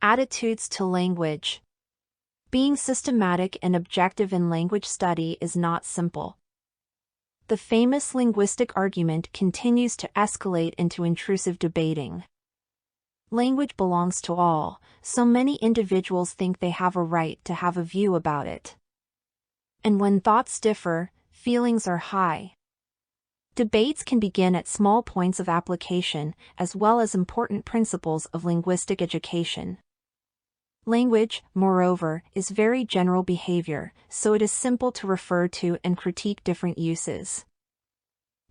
Attitudes to language. Being systematic and objective in language study is not simple. The famous linguistic argument continues to escalate into intrusive debating. Language belongs to all, so many individuals think they have a right to have a view about it. And when thoughts differ, feelings are high. Debates can begin at small points of application, as well as important principles of linguistic education. Language, moreover, is very general behavior, so it is simple to refer to and critique different uses.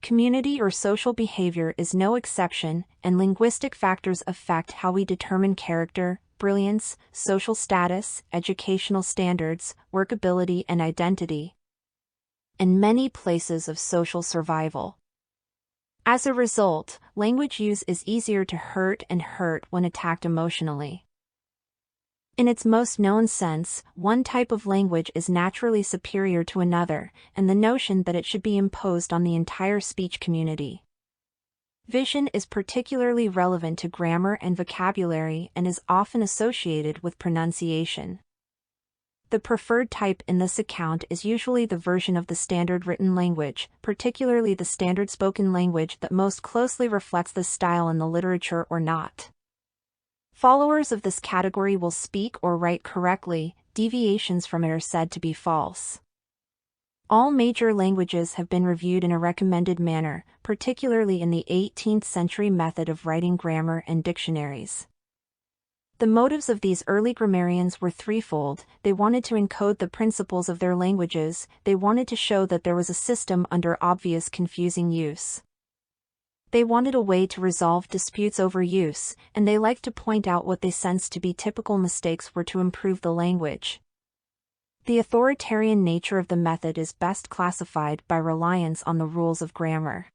Community or social behavior is no exception, and linguistic factors affect how we determine character, brilliance, social status, educational standards, workability and identity, and many places of social survival. As a result, language use is easier to hurt when attacked emotionally. In its most known sense, one type of language is naturally superior to another, and the notion that it should be imposed on the entire speech community. Vision is particularly relevant to grammar and vocabulary and is often associated with pronunciation. The preferred type in this account is usually the version of the standard written language, particularly the standard spoken language that most closely reflects this style in the literature or not. Followers of this category will speak or write correctly, deviations from it are said to be false. All major languages have been reviewed in a recommended manner, particularly in the 18th century method of writing grammar and dictionaries. The motives of these early grammarians were threefold. They wanted to encode the principles of their languages, they wanted to show that there was a system under obvious confusing use. They wanted a way to resolve disputes over use, and they liked to point out what they sensed to be typical mistakes were to improve the language. The authoritarian nature of the method is best classified by reliance on the rules of grammar.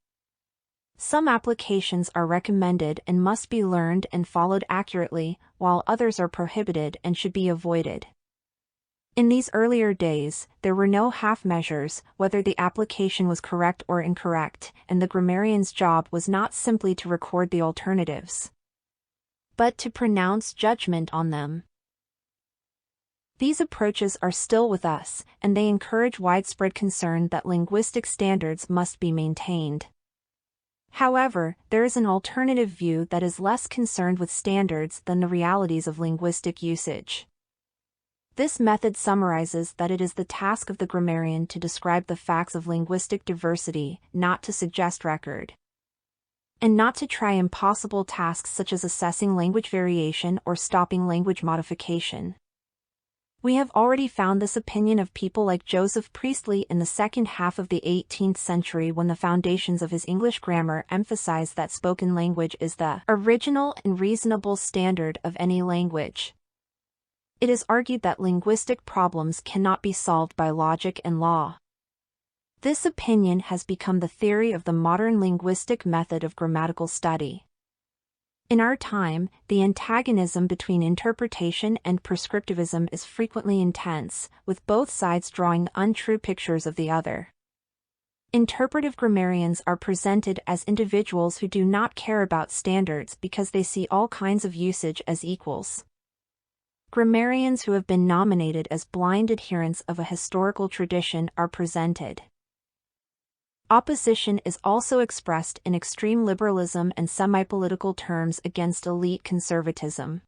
Some applications are recommended and must be learned and followed accurately, while others are prohibited and should be avoided. In these earlier days, there were no half measures, whether the application was correct or incorrect, and the grammarian's job was not simply to record the alternatives, but to pronounce judgment on them. These approaches are still with us, and they encourage widespread concern that linguistic standards must be maintained. However, there is an alternative view that is less concerned with standards than the realities of linguistic usage. This method summarizes that it is the task of the grammarian to describe the facts of linguistic diversity, not to suggest record, and not to try impossible tasks such as assessing language variation or stopping language modification. We have already found this opinion of people like Joseph Priestley in the second half of the 18th century when the foundations of his English grammar emphasized that spoken language is the original and reasonable standard of any language. It is argued that linguistic problems cannot be solved by logic and law. This opinion has become the theory of the modern linguistic method of grammatical study. In our time, the antagonism between interpretation and prescriptivism is frequently intense, with both sides drawing untrue pictures of the other. Interpretive grammarians are presented as individuals who do not care about standards because they see all kinds of usage as equals. Grammarians who have been nominated as blind adherents of a historical tradition are presented. Opposition is also expressed in extreme liberalism and semi-political terms against elite conservatism.